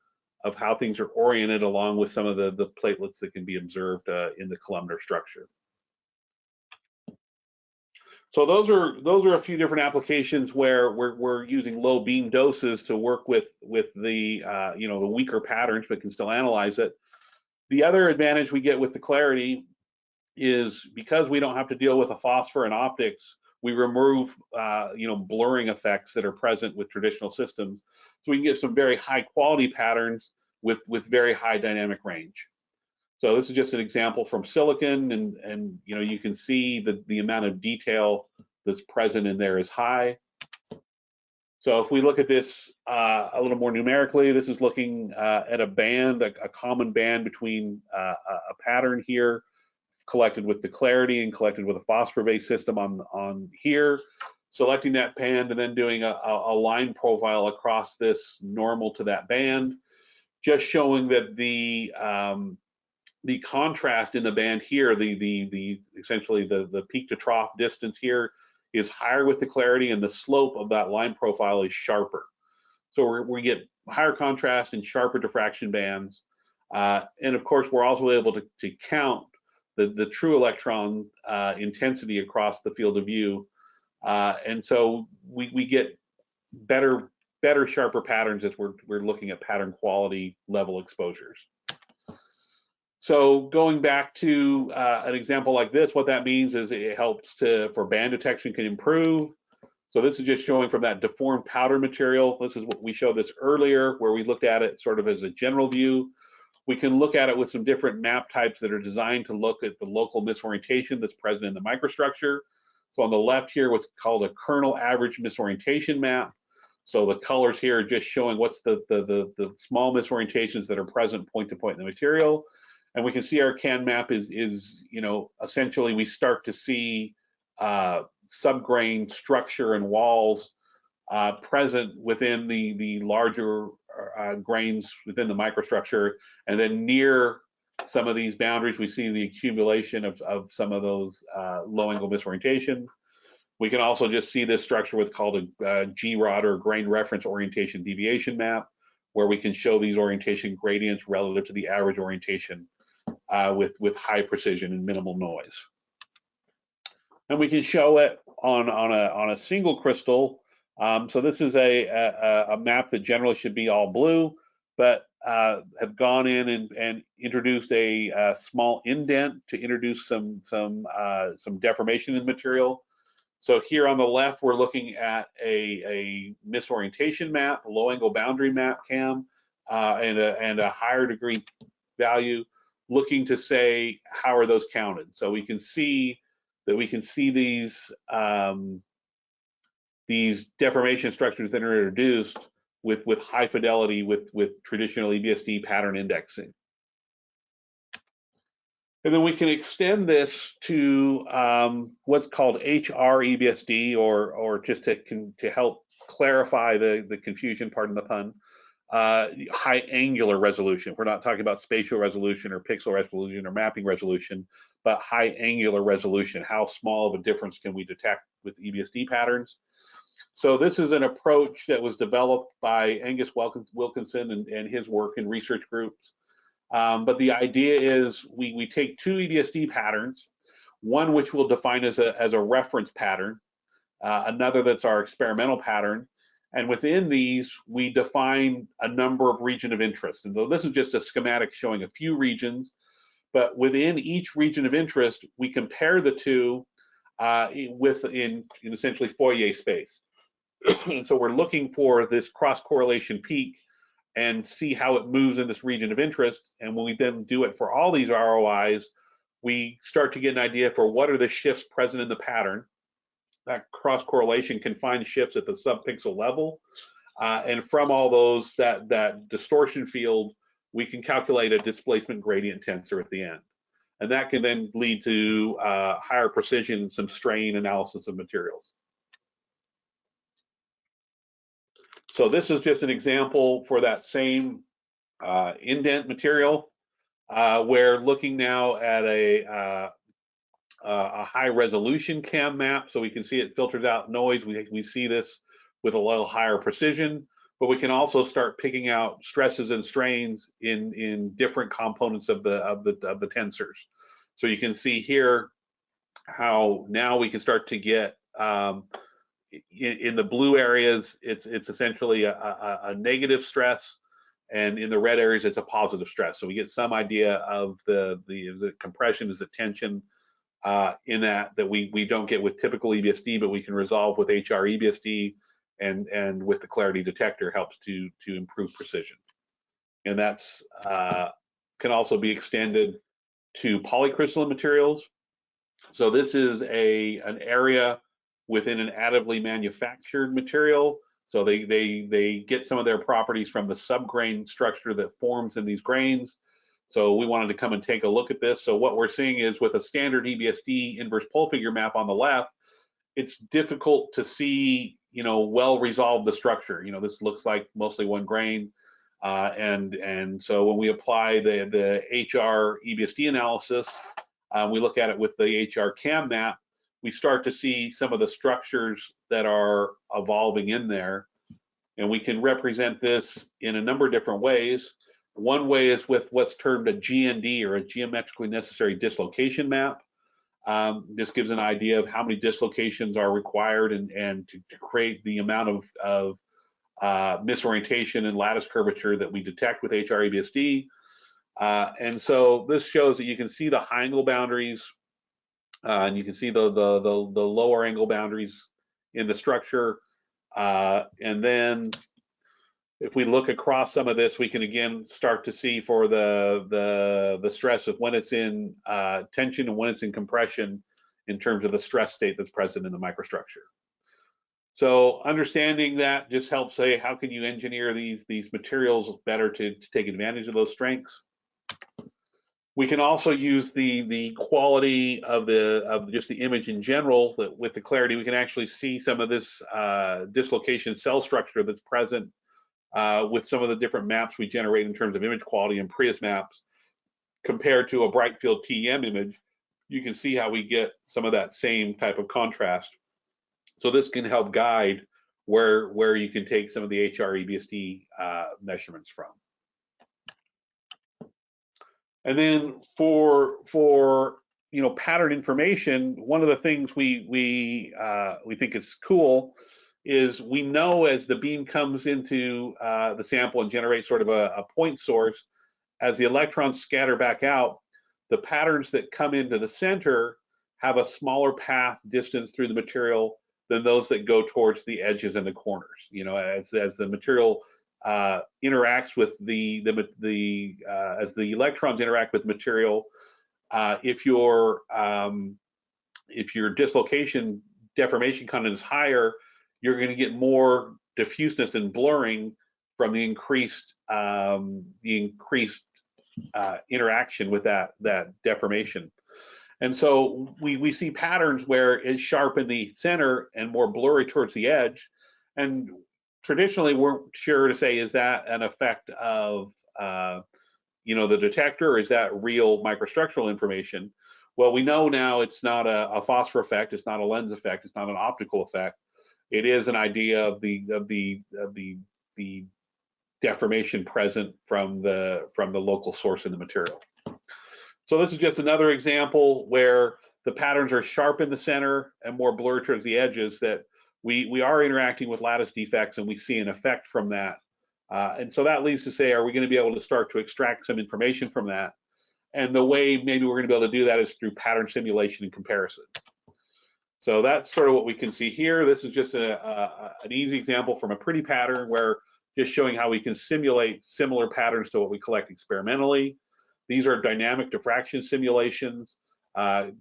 of how things are oriented, along with some of the platelets that can be observed in the columnar structure. So those are a few different applications where we're using low beam doses to work with the the weaker patterns, but can still analyze it. The other advantage we get with the Clarity is because we don't have to deal with a phosphor and optics, we remove blurring effects that are present with traditional systems, so we can get some very high quality patterns with very high dynamic range. So this is just an example from silicon, and you can see that the amount of detail that's present in there is high. So if we look at this a little more numerically, this is looking at a band, a common band between a pattern here collected with the Clarity and collected with a phosphor-based system on here, selecting that band and then doing a line profile across this normal to that band, just showing that the contrast in the band here, essentially the peak to trough distance here is higher with the Clarity, and the slope of that line profile is sharper. So we get higher contrast and sharper diffraction bands, and of course we're also able to count the true electron intensity across the field of view, and so we get better, sharper patterns as we're looking at pattern quality level exposures. So going back to an example like this, what that means is it helps for band detection can improve. So this is just showing from that deformed powder material. This is what we showed this earlier, where we looked at it sort of as a general view. We can look at it with some different map types that are designed to look at the local misorientation that's present in the microstructure. So on the left here, what's called a kernel average misorientation map. So the colors here are just showing what's the small misorientations that are present point to point in the material. And we can see our CAN map is essentially we start to see subgrain structure and walls present within the larger grains within the microstructure, and then near some of these boundaries we see the accumulation of some of those low angle misorientation. We can also just see this structure what's called a GROD, or grain reference orientation deviation map, where we can show these orientation gradients relative to the average orientation with high precision and minimal noise. And we can show it on a single crystal. So this is a map that generally should be all blue, but have gone in and introduced a small indent to introduce some deformation in the material. So here on the left, we're looking at a misorientation map, a low angle boundary map cam, and a higher degree value, looking to say how are those counted. So we can see that these deformation structures that are introduced with high fidelity with traditional EBSD pattern indexing. And then we can extend this to what's called HR-EBSD, or just to help clarify the confusion, pardon the pun, high angular resolution. We're not talking about spatial resolution or pixel resolution or mapping resolution, but high angular resolution. How small of a difference can we detect with EBSD patterns? So this is an approach that was developed by Angus Wilkinson and his work in research groups. But the idea is we take two EBSD patterns, one which we'll define as a reference pattern, another that's our experimental pattern, and within these we define a number of regions of interest. And though this is just a schematic showing a few regions, but within each region of interest we compare the two in essentially Fourier space. And so we're looking for this cross correlation peak and see how it moves in this region of interest. And when we then do it for all these ROIs, we start to get an idea for what are the shifts present in the pattern. That cross correlation can find shifts at the subpixel level. And from all those, that distortion field, we can calculate a displacement gradient tensor at the end. And that can then lead to higher precision and some strain analysis of materials. So this is just an example for that same indent material. We're looking now at a high resolution cam map, so we can see it filters out noise. We see this with a little higher precision, but we can also start picking out stresses and strains in different components of the tensors. So you can see here how now we can start to get in the blue areas, it's essentially a negative stress, and in the red areas, it's a positive stress. So we get some idea of is it compression, is it tension, in that we don't get with typical EBSD, but we can resolve with HR-EBSD, and with the Clarity detector helps to improve precision. And that's can also be extended to polycrystalline materials. So this is an area within an additively manufactured material. So they get some of their properties from the subgrain structure that forms in these grains. So we wanted to come and take a look at this. So what we're seeing is with a standard EBSD inverse pole figure map on the left, it's difficult to see, well resolve the structure. This looks like mostly one grain. And so when we apply the HR-EBSD analysis, we look at it with the HR CAM map, we start to see some of the structures that are evolving in there. And we can represent this in a number of different ways. One way is with what's termed a GND, or a geometrically necessary dislocation map. This gives an idea of how many dislocations are required and to create the amount of misorientation and lattice curvature that we detect with HR-EBSD. And so this shows that you can see the high angle boundaries, and you can see the lower angle boundaries in the structure. And then if we look across some of this, we can again start to see for the stress of when it's in tension and when it's in compression in terms of the stress state that's present in the microstructure. So understanding that just helps say, how can you engineer these materials better to take advantage of those strengths? We can also use the quality of just the image in general. That with the Clarity, we can actually see some of this dislocation cell structure that's present with some of the different maps we generate in terms of image quality and Prius maps compared to a bright field TEM image. You can see how we get some of that same type of contrast. So this can help guide where you can take some of the HR-EBSD measurements from. And then for pattern information, one of the things we think is cool is we know as the beam comes into the sample and generates sort of a point source, as the electrons scatter back out, the patterns that come into the center have a smaller path distance through the material than those that go towards the edges and the corners. As the material interacts with as the electrons interact with material, if your dislocation deformation content is higher, you're going to get more diffuseness and blurring from the increased interaction with that deformation. And so we see patterns where it's sharp in the center and more blurry towards the edge. And traditionally, we're sure to say, is that an effect of the detector, or is that real microstructural information? Well, we know now it's not a phosphor effect, it's not a lens effect, it's not an optical effect. It is an idea of the deformation present from the local source in the material. So this is just another example where the patterns are sharp in the center and more blurred towards the edges, that we are interacting with lattice defects, and we see an effect from that. And so that leads to say, are we going to be able to start to extract some information from that? And the way maybe we're going to be able to do that is through pattern simulation and comparison. So that's sort of what we can see here. This is just an easy example from a pretty pattern, where just showing how we can simulate similar patterns to what we collect experimentally. These are dynamic diffraction simulations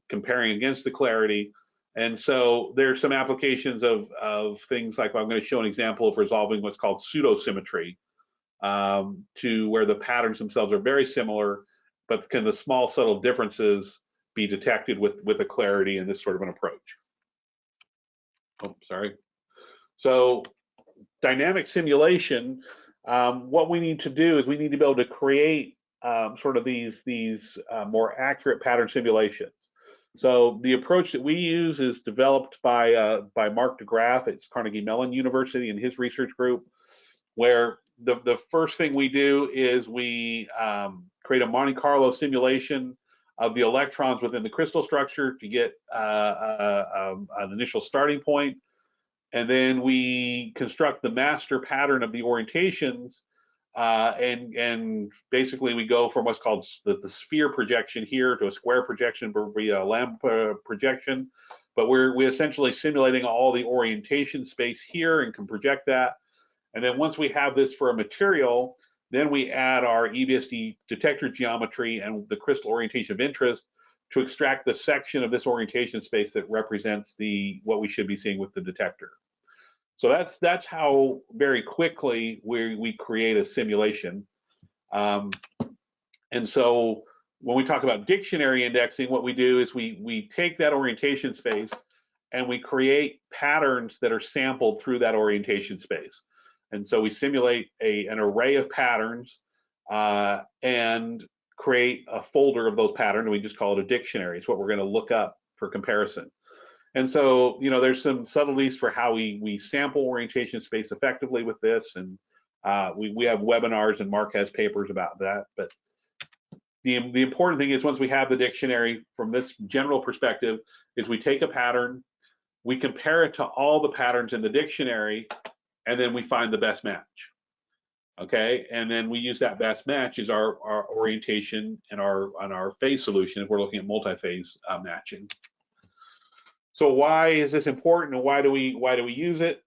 comparing against the Clarity. And so there's some applications of things like, I'm going to show an example of resolving what's called pseudosymmetry, to where the patterns themselves are very similar, but can the small subtle differences be detected with the Clarity in this sort of an approach. Oh, sorry. So dynamic simulation, what we need to do is we need to be able to create sort of these more accurate pattern simulations. So the approach that we use is developed by Mark DeGraff at Carnegie Mellon University and his research group, where the first thing we do is we create a Monte Carlo simulation of the electrons within the crystal structure to get an initial starting point. And then we construct the master pattern of the orientations and basically we go from what's called the sphere projection here to a square projection via a lambda projection. But we're essentially simulating all the orientation space here and can project that. And then once we have this for a material, then we add our EBSD detector geometry and the crystal orientation of interest to extract the section of this orientation space that represents what we should be seeing with the detector. So that's how very quickly we create a simulation. And so when we talk about dictionary indexing, what we do is we take that orientation space and we create patterns that are sampled through that orientation space. And so we simulate an array of patterns and create a folder of those patterns, and we just call it a dictionary. It's what we're going to look up for comparison. And so, there's some subtleties for how we sample orientation space effectively with this, and we have webinars, and Mark has papers about that. But the important thing is, once we have the dictionary, from this general perspective, is we take a pattern, we compare it to all the patterns in the dictionary, and then we find the best match. Okay, and then we use that best match as our orientation and our phase solution if we're looking at multi-phase matching. So why is this important, and why do we use it?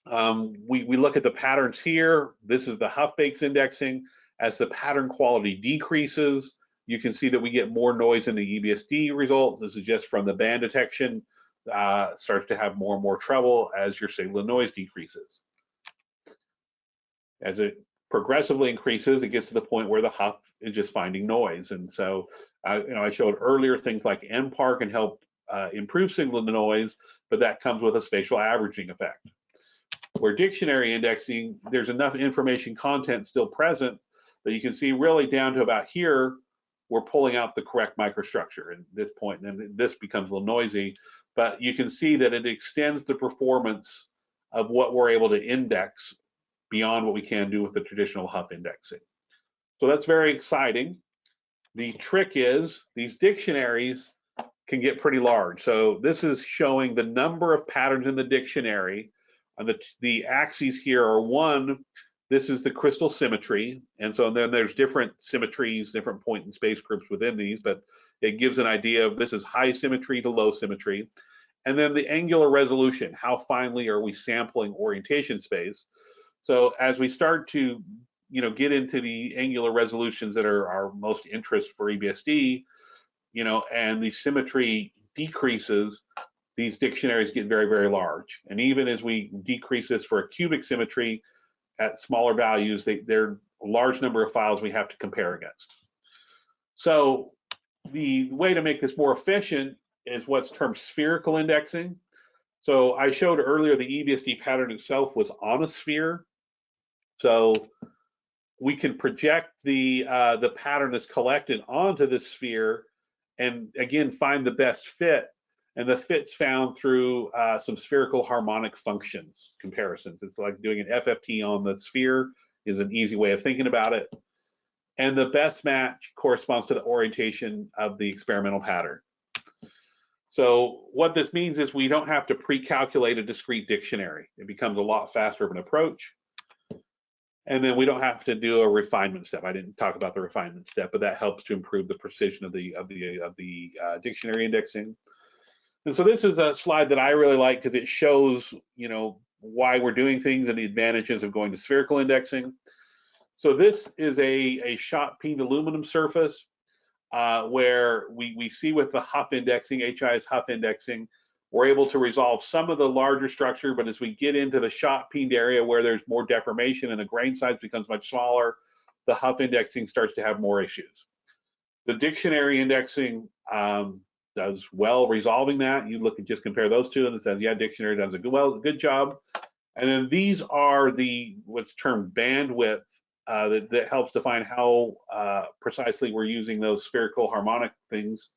We look at the patterns here. This is the Huff-Bakes indexing. As the pattern quality decreases, you can see that we get more noise in the EBSD results. This is just from the band detection. Starts to have more and more trouble as your signal to noise decreases. As it progressively increases, it gets to the point where the Huff is just finding noise. And so, I showed earlier things like NPAR can help improve signal to noise, but that comes with a spatial averaging effect. Where dictionary indexing, there's enough information content still present that you can see really down to about here, we're pulling out the correct microstructure at this point, and then this becomes a little noisy, but you can see that it extends the performance of what we're able to index beyond what we can do with the traditional Huff indexing. So that's very exciting. The trick is these dictionaries can get pretty large. So this is showing the number of patterns in the dictionary. On the axes here are one, this is the crystal symmetry. And so then there's different symmetries, different point and space groups within these, but it gives an idea of this is high symmetry to low symmetry. And then the angular resolution, how finely are we sampling orientation space? So as we start to get into the angular resolutions that are our most interest for EBSD, and the symmetry decreases, these dictionaries get very, very large. And even as we decrease this for a cubic symmetry at smaller values, they're a large number of files we have to compare against. So the way to make this more efficient is what's termed spherical indexing. So I showed earlier the EBSD pattern itself was on a sphere. So we can project the pattern that's collected onto the sphere and again find the best fit, and the fit's found through some spherical harmonic functions comparisons. It's like doing an FFT on the sphere is an easy way of thinking about it, and the best match corresponds to the orientation of the experimental pattern. So what this means is we don't have to pre-calculate a discrete dictionary. It becomes a lot faster of an approach. And then we don't have to do a refinement step. I didn't talk about the refinement step, but that helps to improve the precision of the dictionary indexing. And so this is a slide that I really like because it shows, why we're doing things and the advantages of going to spherical indexing. So this is a shot peened aluminum surface where we see with the Huff indexing, HI's Huff indexing, we're able to resolve some of the larger structure, but as we get into the shot peened area where there's more deformation and the grain size becomes much smaller, the Huff indexing starts to have more issues. The dictionary indexing does well resolving that. You look and just compare those two, and it says, yeah, dictionary does a good job. And then these are what's termed bandwidth that helps define how precisely we're using those spherical harmonic things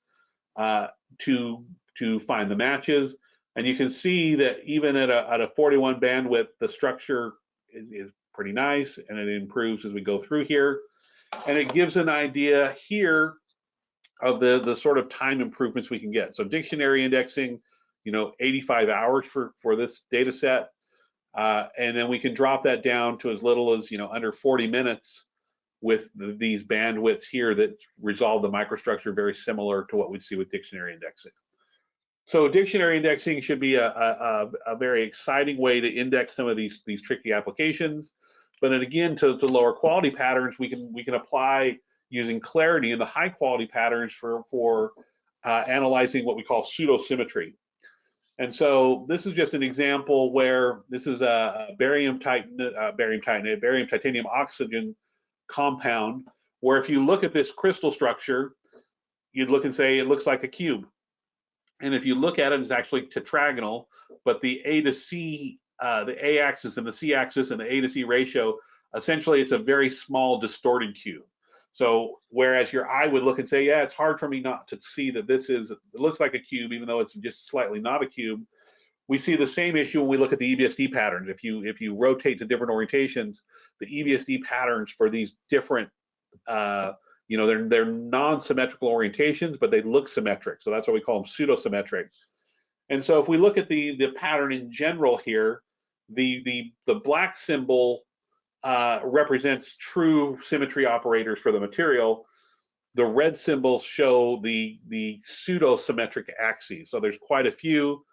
to find the matches. And you can see that even at a 41 bandwidth, the structure is pretty nice, and it improves as we go through here. And it gives an idea here of the sort of time improvements we can get. So dictionary indexing, 85 hours for this data set. And then we can drop that down to as little as under 40 minutes with these bandwidths here that resolve the microstructure very similar to what we'd see with dictionary indexing. So dictionary indexing should be a very exciting way to index some of these tricky applications. But then again, to lower quality patterns, we can apply using Clarity in the high quality patterns for analyzing what we call pseudosymmetry. And so this is just an example where this is a barium titanium oxygen compound, where if you look at this crystal structure, you'd look and say it looks like a cube. And if you look at it, it's actually tetragonal, but the A to C, the A axis and the C axis and the A to C ratio, essentially it's a very small distorted cube. So whereas your eye would look and say, yeah, it's hard for me not to see that it looks like a cube, even though it's just slightly not a cube, we see the same issue when we look at the EBSD patterns. If you rotate to different orientations, the EBSD patterns for these different, they're non-symmetrical orientations, but they look symmetric. So that's why we call them pseudosymmetric. And so if we look at the pattern in general here, the black symbol represents true symmetry operators for the material. The red symbols show the pseudosymmetric axes. So there's quite a few,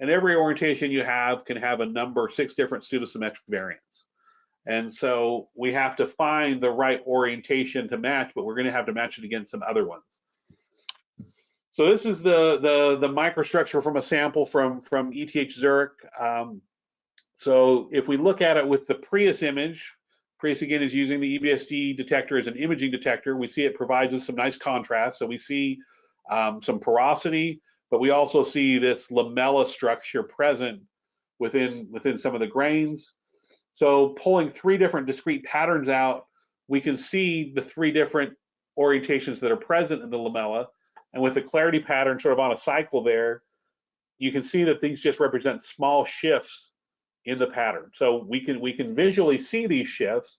and every orientation you have can have a number, 6 different pseudosymmetric variants. And so we have to find the right orientation to match, but we're going to have to match it against some other ones. So this is the microstructure from a sample from ETH Zurich. So if we look at it with the Prius image, Prius again is using the EBSD detector as an imaging detector. We see it provides us some nice contrast. So we see some porosity, but we also see this lamella structure present within some of the grains. So pulling 3 different discrete patterns out, we can see the 3 different orientations that are present in the lamella. And with the Clarity pattern sort of on a cycle there, you can see that these just represent small shifts in the pattern. So we can visually see these shifts.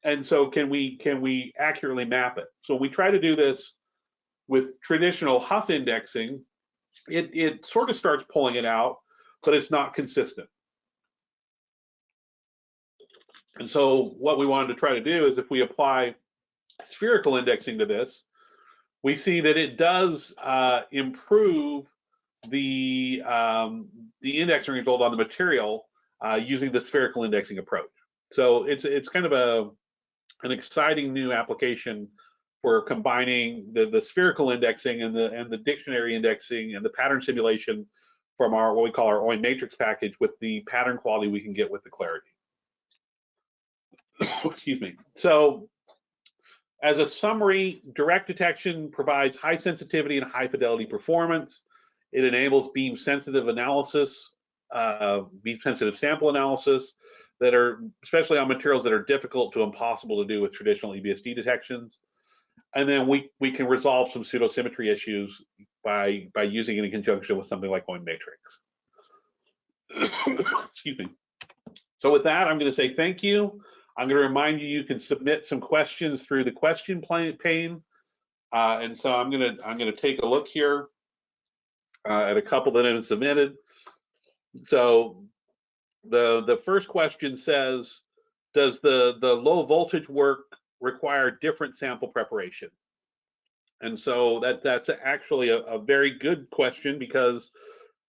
And so can we accurately map it? So we try to do this with traditional Huff indexing. It sort of starts pulling it out, but it's not consistent. And so what we wanted to try to do is if we apply spherical indexing to this, we see that it does improve the indexing result on the material using the spherical indexing approach. So it's kind of an exciting new application for combining the spherical indexing and the dictionary indexing and the pattern simulation from what we call our OIM matrix package with the pattern quality we can get with the Clarity. Excuse me. So as a summary, direct detection provides high sensitivity and high fidelity performance. It enables beam sensitive analysis, beam sensitive sample analysis that are especially on materials that are difficult to impossible to do with traditional EBSD detections. And then we can resolve some pseudosymmetry issues by using it in conjunction with something like OIM matrix. Excuse me. So with that, I'm going to say thank you. I'm going to remind you can submit some questions through the question pane, and so I'm going to take a look here at a couple that have been submitted. So the first question says, does the low voltage work require different sample preparation? And so that's actually a very good question, because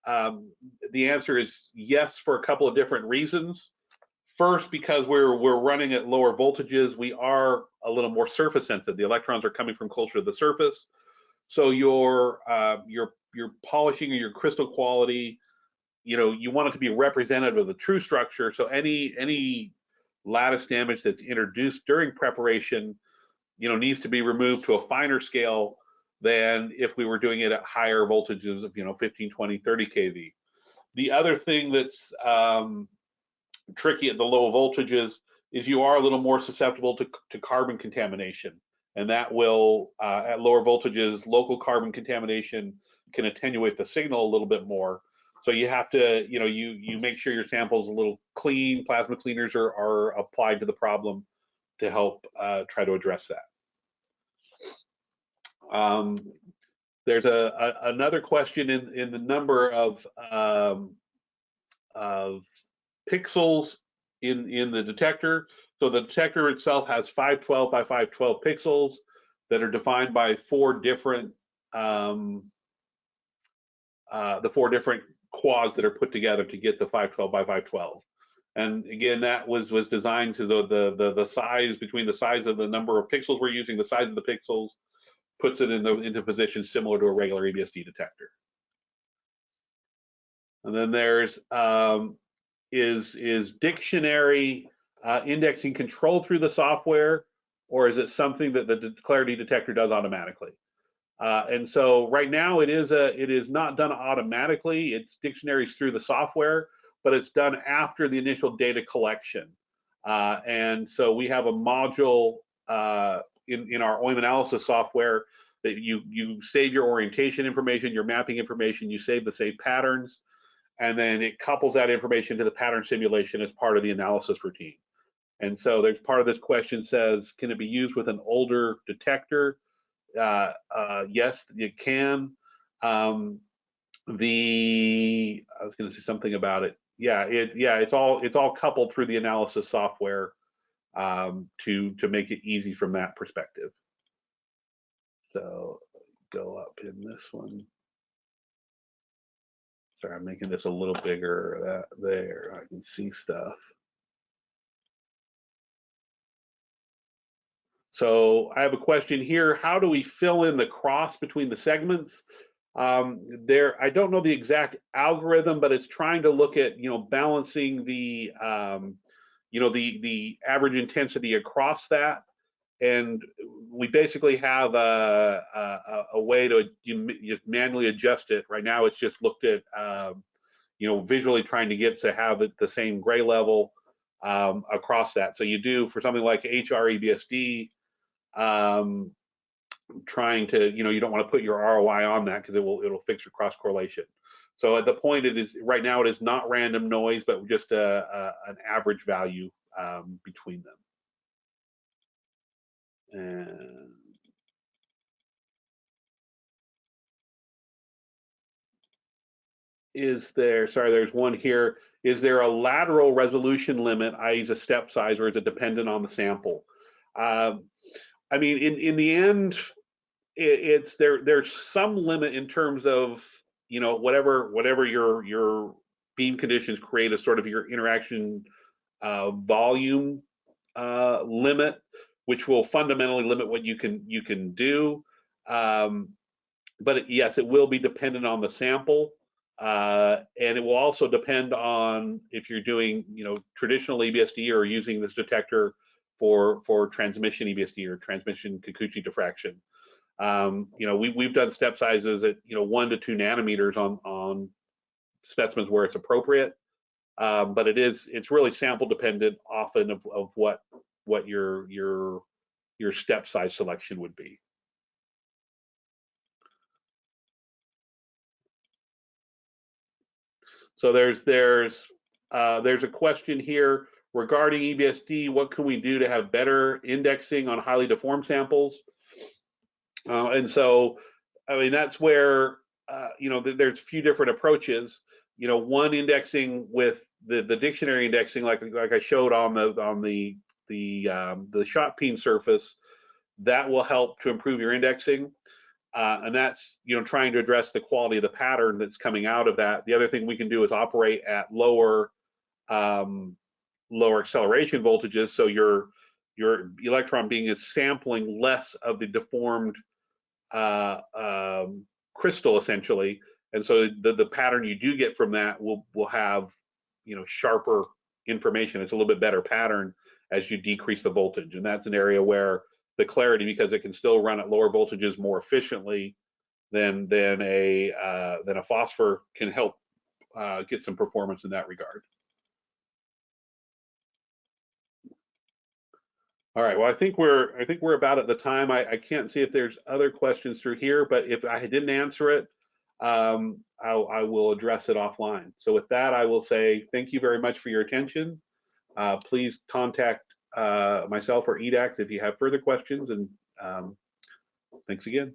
the answer is yes for a couple of different reasons. First, because we're running at lower voltages, we are a little more surface sensitive. The electrons are coming from closer to the surface, so your polishing or your crystal quality, you want it to be representative of the true structure. So any lattice damage that's introduced during preparation, needs to be removed to a finer scale than if we were doing it at higher voltages of 15, 20, 30 kV. The other thing that's tricky at the low voltages is you are a little more susceptible to carbon contamination, and that will at lower voltages, local carbon contamination can attenuate the signal a little bit more. So you have to, you make sure your sample's a little clean. Plasma cleaners are applied to the problem to help try to address that. There's another question in the number of pixels in the detector. So the detector itself has 512 by 512 pixels that are defined by the four different quads that are put together to get the 512 by 512. And again, that was designed to the size, between the size of the number of pixels we're using, the size of the pixels, puts it into position similar to a regular EBSD detector. And then there's is dictionary indexing controlled through the software, or is it something that the Clarity detector does automatically? And so right now it is not done automatically. It's dictionaries through the software, but it's done after the initial data collection. And so we have a module in our OIM analysis software that you save your orientation information, your mapping information, you save the saved patterns, and then it couples that information to the pattern simulation as part of the analysis routine. And so there's part of this question says, can it be used with an older detector? Yes, it can. I was going to say something about it. Yeah, it's all coupled through the analysis software to make it easy from that perspective. So go up in this one. Sorry, I'm making this a little bigger. There, I can see stuff. So I have a question here. How do we fill in the cross between the segments? I don't know the exact algorithm, but it's trying to look at, balancing the, the average intensity across that. And we basically have a way to just manually adjust it. Right now, it's just looked at, visually trying to get to have it the same gray level across that. So you do for something like HR-EBSD, trying to, you don't want to put your ROI on that because it'll fix your cross correlation. So at the point it is right now, it is not random noise, but just an average value between them. And there's one here. Is there a lateral resolution limit, i.e. a step size, or is it dependent on the sample? I mean, in the end, there's some limit in terms of, whatever your beam conditions create as sort of your interaction volume limit, which will fundamentally limit what you can do. But yes, it will be dependent on the sample, and it will also depend on if you're doing, traditional EBSD or using this detector for transmission EBSD or transmission Kikuchi diffraction. We've done step sizes at 1 to 2 nanometers on specimens where it's appropriate, but it's really sample dependent often of what your step size selection would be. So there's a question here regarding EBSD. What can we do to have better indexing on highly deformed samples? And so, I mean, that's where there's a few different approaches. One, indexing with the dictionary indexing, like I showed on the shot peen surface, that will help to improve your indexing. And that's trying to address the quality of the pattern that's coming out of that. The other thing we can do is operate at lower acceleration voltages, so your electron beam is sampling less of the deformed crystal essentially, and so the pattern you do get from that will have sharper information. It's a little bit better pattern as you decrease the voltage, and that's an area where the Clarity, because it can still run at lower voltages more efficiently than a phosphor, can help get some performance in that regard. All right. Well, I think we're about at the time. I can't see if there's other questions through here, but if I didn't answer it, I will address it offline. So with that, I will say thank you very much for your attention. Please contact myself or EDAX if you have further questions, and thanks again.